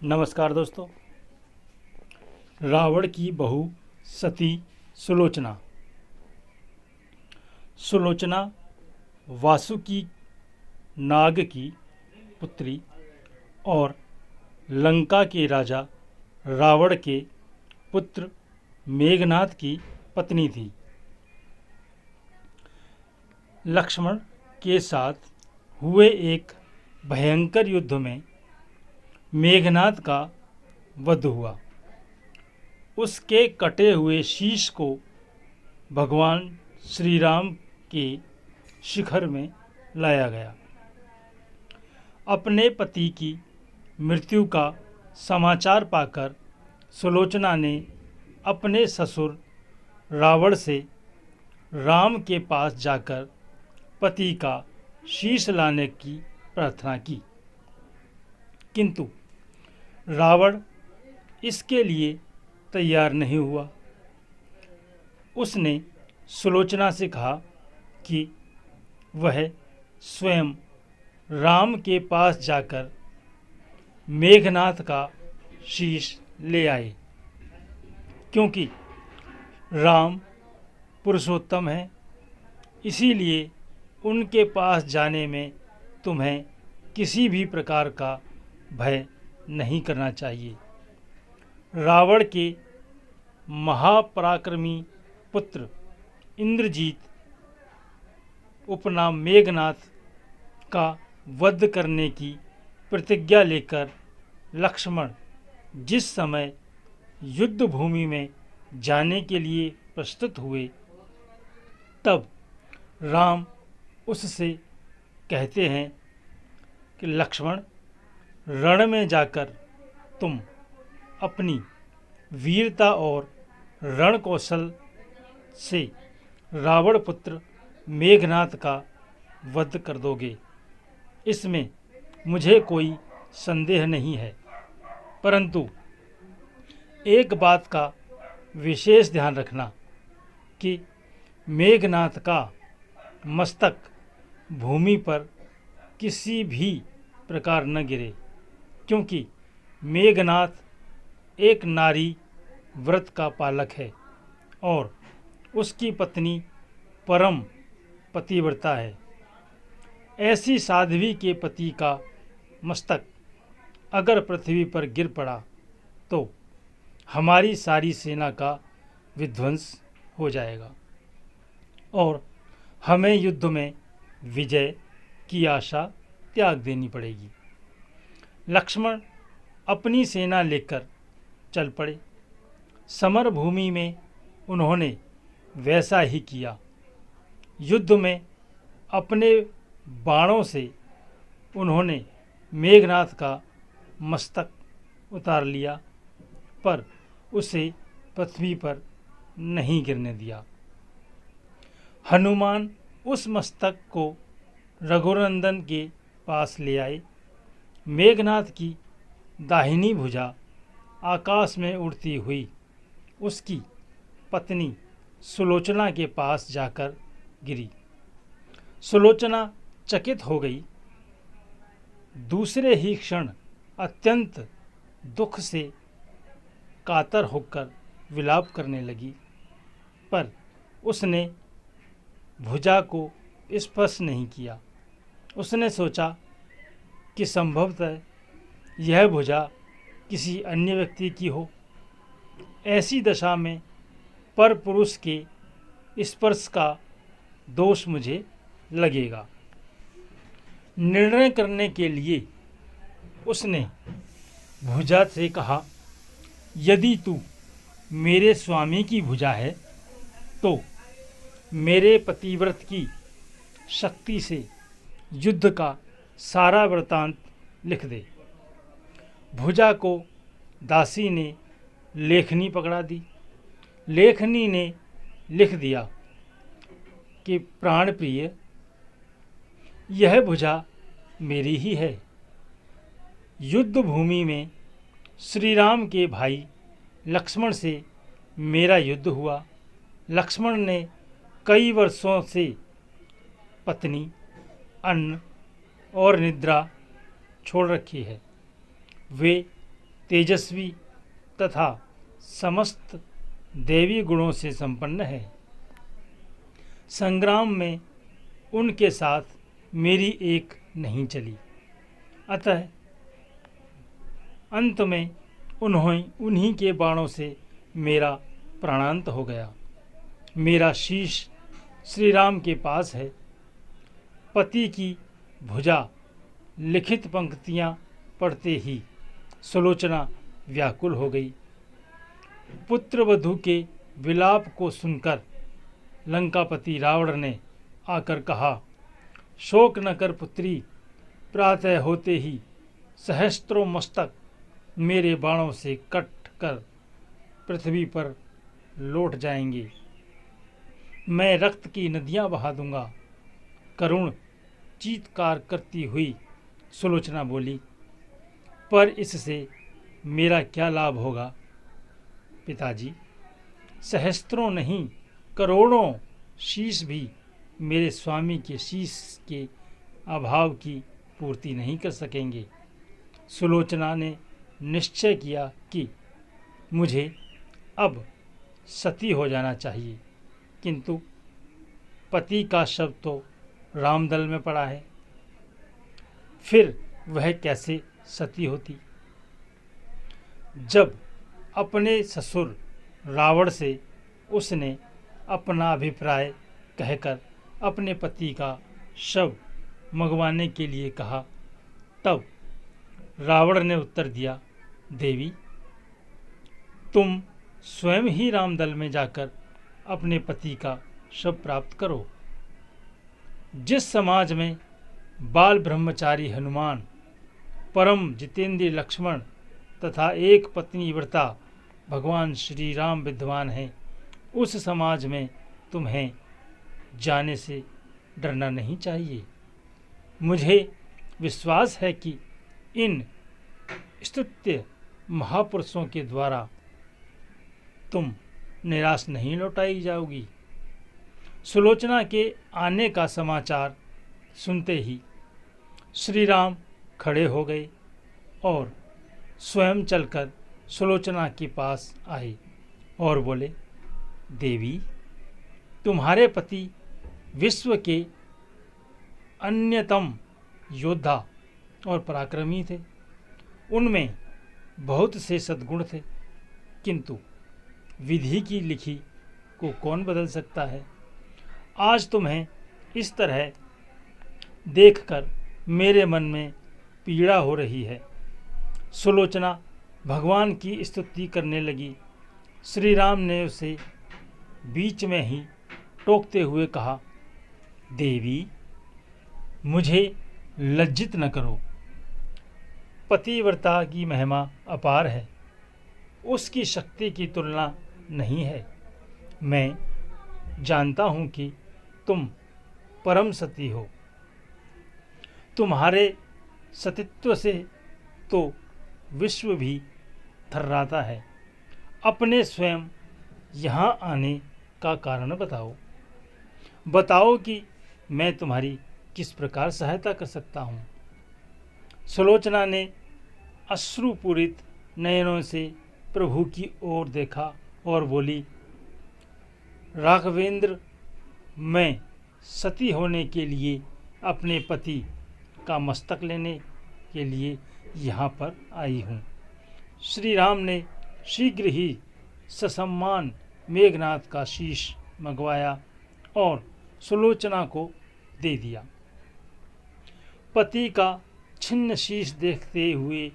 नमस्कार दोस्तों। रावण की बहू सती सुलोचना। सुलोचना वासुकी नाग की पुत्री और लंका के राजा रावण के पुत्र मेघनाद की पत्नी थी। लक्ष्मण के साथ हुए एक भयंकर युद्ध में मेघनाद का वध हुआ। उसके कटे हुए शीश को भगवान श्री राम के शिखर में लाया गया। अपने पति की मृत्यु का समाचार पाकर सुलोचना ने अपने ससुर रावण से राम के पास जाकर पति का शीश लाने की प्रार्थना की, किंतु रावण इसके लिए तैयार नहीं हुआ। उसने सुलोचना से कहा कि वह स्वयं राम के पास जाकर मेघनाद का शीश ले आए, क्योंकि राम पुरुषोत्तम है। इसीलिए उनके पास जाने में तुम्हें किसी भी प्रकार का भय नहीं करना चाहिए। रावण के महापराक्रमी पुत्र इंद्रजीत उपनाम मेघनाद का वध करने की प्रतिज्ञा लेकर लक्ष्मण जिस समय युद्ध भूमि में जाने के लिए प्रस्तुत हुए, तब राम उससे कहते हैं कि लक्ष्मण, रण में जाकर तुम अपनी वीरता और रण कौशल से रावण पुत्र मेघनाद का वध कर दोगे, इसमें मुझे कोई संदेह नहीं है। परंतु एक बात का विशेष ध्यान रखना कि मेघनाद का मस्तक भूमि पर किसी भी प्रकार न गिरे, क्योंकि मेघनाद एक नारी व्रत का पालक है और उसकी पत्नी परम पतिव्रता है। ऐसी साध्वी के पति का मस्तक अगर पृथ्वी पर गिर पड़ा तो हमारी सारी सेना का विध्वंस हो जाएगा और हमें युद्ध में विजय की आशा त्याग देनी पड़ेगी। लक्ष्मण अपनी सेना लेकर चल पड़े। समर भूमि में उन्होंने वैसा ही किया। युद्ध में अपने बाणों से उन्होंने मेघनाद का मस्तक उतार लिया, पर उसे पृथ्वी पर नहीं गिरने दिया। हनुमान उस मस्तक को रघुनंदन के पास ले आए। मेघनाद की दाहिनी भुजा आकाश में उड़ती हुई उसकी पत्नी सुलोचना के पास जाकर गिरी। सुलोचना चकित हो गई। दूसरे ही क्षण अत्यंत दुख से कातर होकर विलाप करने लगी, पर उसने भुजा को स्पर्श नहीं किया। उसने सोचा कि संभवतः यह भुजा किसी अन्य व्यक्ति की हो। ऐसी दशा में परपुरुष के स्पर्श का दोष मुझे लगेगा। निर्णय करने के लिए उसने भुजा से कहा, यदि तू मेरे स्वामी की भुजा है तो मेरे पतिव्रत की शक्ति से युद्ध का सारा वृतांत लिख दे। भुजा को दासी ने लेखनी पकड़ा दी। लेखनी ने लिख दिया कि प्राण प्रिय, यह भुजा मेरी ही है। युद्ध भूमि में श्री राम के भाई लक्ष्मण से मेरा युद्ध हुआ। लक्ष्मण ने कई वर्षों से पत्नी, अन्न और निद्रा छोड़ रखी है। वे तेजस्वी तथा समस्त देवी गुणों से संपन्न है। संग्राम में उनके साथ मेरी एक नहीं चली, अतः अंत में उन्हीं के बाणों से मेरा प्राणांत हो गया। मेरा शीश श्री राम के पास है। पति की भुजा लिखित पंक्तियां पढ़ते ही सुलोचना व्याकुल हो गई। पुत्रवधू के विलाप को सुनकर लंकापति रावण ने आकर कहा, शोक न कर पुत्री, प्रातः होते ही सहस्त्रों मस्तक मेरे बाणों से कट कर पृथ्वी पर लौट जाएंगे। मैं रक्त की नदियां बहा दूंगा। करुण चीत्कार करती हुई सुलोचना बोली, पर इससे मेरा क्या लाभ होगा पिताजी? सहस्त्रों नहीं, करोड़ों शीश भी मेरे स्वामी के शीश के अभाव की पूर्ति नहीं कर सकेंगे। सुलोचना ने निश्चय किया कि मुझे अब सती हो जाना चाहिए, किंतु पति का शव तो रामदल में पड़ा है, फिर वह कैसे सती होती? जब अपने ससुर रावण से उसने अपना अभिप्राय कहकर अपने पति का शव मंगवाने के लिए कहा, तब रावण ने उत्तर दिया, देवी, तुम स्वयं ही रामदल में जाकर अपने पति का शव प्राप्त करो। जिस समाज में बाल ब्रह्मचारी हनुमान, परम जितेंद्रिय लक्ष्मण तथा एक पत्नी व्रता भगवान श्री राम विद्वान हैं, उस समाज में तुम्हें जाने से डरना नहीं चाहिए। मुझे विश्वास है कि इन स्तुत्य महापुरुषों के द्वारा तुम निराश नहीं लौटाई जाओगी। सुलोचना के आने का समाचार सुनते ही श्री राम खड़े हो गए और स्वयं चलकर सुलोचना के पास आए और बोले, देवी, तुम्हारे पति विश्व के अन्यतम योद्धा और पराक्रमी थे। उनमें बहुत से सद्गुण थे, किंतु विधि की लिखी को कौन बदल सकता है? आज तुम्हें इस तरह देखकर मेरे मन में पीड़ा हो रही है। सुलोचना भगवान की स्तुति करने लगी। श्री राम ने उसे बीच में ही टोकते हुए कहा, देवी, मुझे लज्जित न करो। पतिव्रता की महिमा अपार है, उसकी शक्ति की तुलना नहीं है। मैं जानता हूँ कि तुम परम सती हो। तुम्हारे सतीत्व से तो विश्व भी थर्राता है। अपने स्वयं यहाँ आने का कारण बताओ कि मैं तुम्हारी किस प्रकार सहायता कर सकता हूँ। सुलोचना ने अश्रुपूरित नयनों से प्रभु की ओर देखा और बोली, राघवेंद्र, मैं सती होने के लिए अपने पति का मस्तक लेने के लिए यहाँ पर आई हूँ। श्री राम ने शीघ्र ही ससम्मान मेघनाथ का शीश मंगवाया और सुलोचना को दे दिया। पति का छिन्न शीश देखते हुए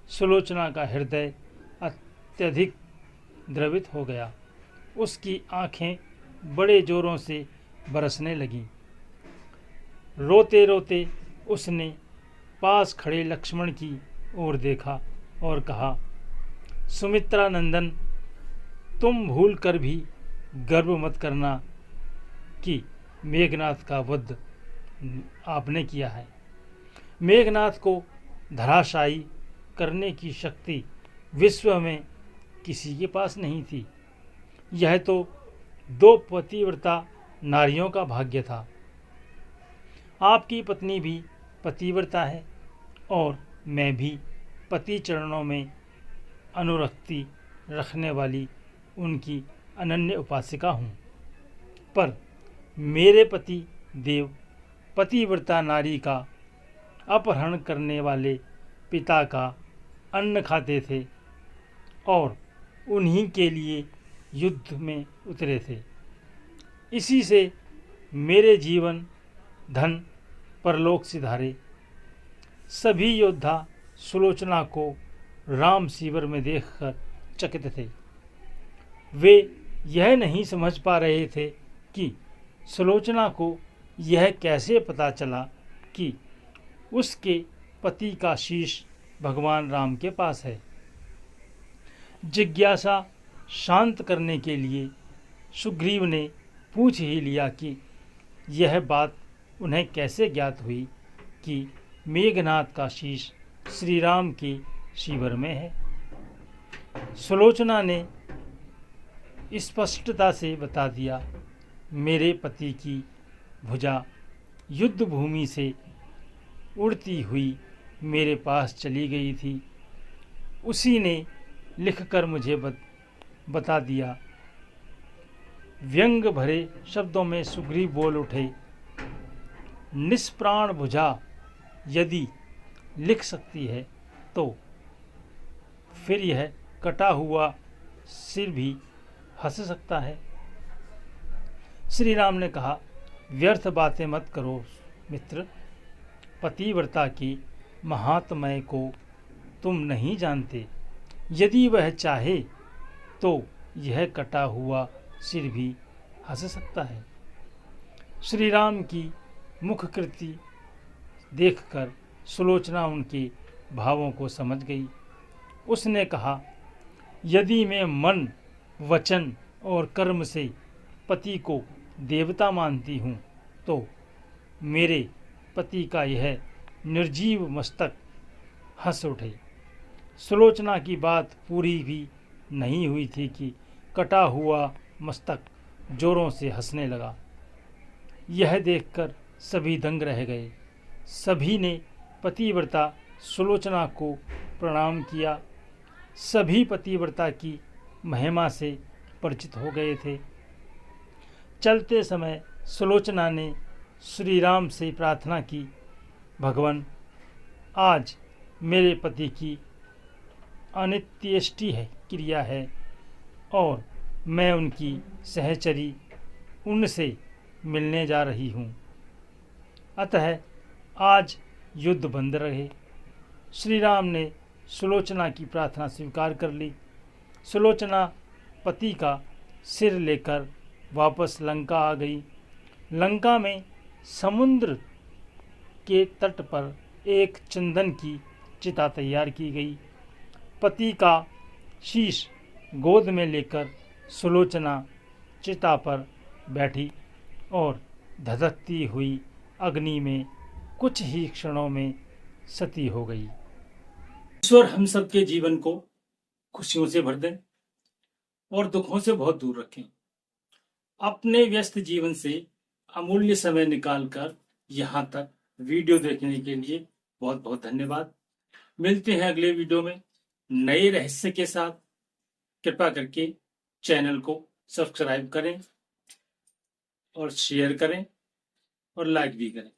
सुलोचना का हृदय अत्यधिक द्रवित हो गया। उसकी आंखें बड़े जोरों से बरसने लगीं। रोते रोते उसने पास खड़े लक्ष्मण की ओर देखा और कहा, सुमित्रा नंदन, तुम भूल कर भी गर्व मत करना कि मेघनाथ का वध आपने किया है। मेघनाथ को धराशायी करने की शक्ति विश्व में किसी के पास नहीं थी। यह तो 2 पतिव्रता नारियों का भाग्य था। आपकी पत्नी भी पतिव्रता है और मैं भी पति चरणों में अनुरक्ति रखने वाली उनकी अनन्य उपासिका हूँ। पर मेरे पति देव पतिव्रता नारी का अपहरण करने वाले पिता का अन्न खाते थे और उन्हीं के लिए युद्ध में उतरे थे। इसी से मेरे जीवन धन परलोक सिधारे। सभी योद्धा सुलोचना को राम शिविर में देखकर चकित थे। वे यह नहीं समझ पा रहे थे कि सुलोचना को यह कैसे पता चला कि उसके पति का शीश भगवान राम के पास है। जिज्ञासा शांत करने के लिए सुग्रीव ने पूछ ही लिया कि यह बात उन्हें कैसे ज्ञात हुई कि मेघनाद का शीश श्री राम के शिविर में है। सुलोचना ने स्पष्टता से बता दिया, मेरे पति की भुजा युद्ध भूमि से उड़ती हुई मेरे पास चली गई थी। उसी ने लिखकर मुझे बता दिया। व्यंग भरे शब्दों में सुग्रीव बोल उठे, निष्प्राण भुजा यदि लिख सकती है तो फिर यह कटा हुआ सिर भी हंस सकता है। श्री राम ने कहा, व्यर्थ बातें मत करो मित्र। पतिव्रता की महात्म्य को तुम नहीं जानते। यदि वह चाहे तो यह कटा हुआ सिर भी हंस सकता है। श्री राम की मुखकृति देखकर सुलोचना उनके भावों को समझ गई। उसने कहा, यदि मैं मन वचन और कर्म से पति को देवता मानती हूँ तो मेरे पति का यह निर्जीव मस्तक हंस उठे। सुलोचना की बात पूरी भी नहीं हुई थी कि कटा हुआ मस्तक जोरों से हंसने लगा। यह देखकर सभी दंग रह गए। सभी ने पतिव्रता सुलोचना को प्रणाम किया। सभी पतिव्रता की महिमा से परिचित हो गए थे। चलते समय सुलोचना ने श्री राम से प्रार्थना की, भगवान, आज मेरे पति की अनित्येष्टि है क्रिया है और मैं उनकी सहचरी उनसे मिलने जा रही हूँ। अतः आज युद्ध बंद रहे। श्री राम ने सुलोचना की प्रार्थना स्वीकार कर ली। सुलोचना पति का सिर लेकर वापस लंका आ गई। लंका में समुद्र के तट पर एक चंदन की चिता तैयार की गई। पति का शीश गोद में लेकर सुलोचना चिता पर बैठी और धधकती हुई अग्नि में कुछ ही क्षणों में सती हो गई। ईश्वर हम सबके जीवन को खुशियों से भर दें और दुखों से बहुत दूर रखें। अपने व्यस्त जीवन से अमूल्य समय निकालकर यहाँ तक वीडियो देखने के लिए बहुत बहुत धन्यवाद। मिलते हैं अगले वीडियो में नए रहस्य के साथ। कृपा करके चैनल को सब्सक्राइब करें और शेयर करें और लाइक भी करें।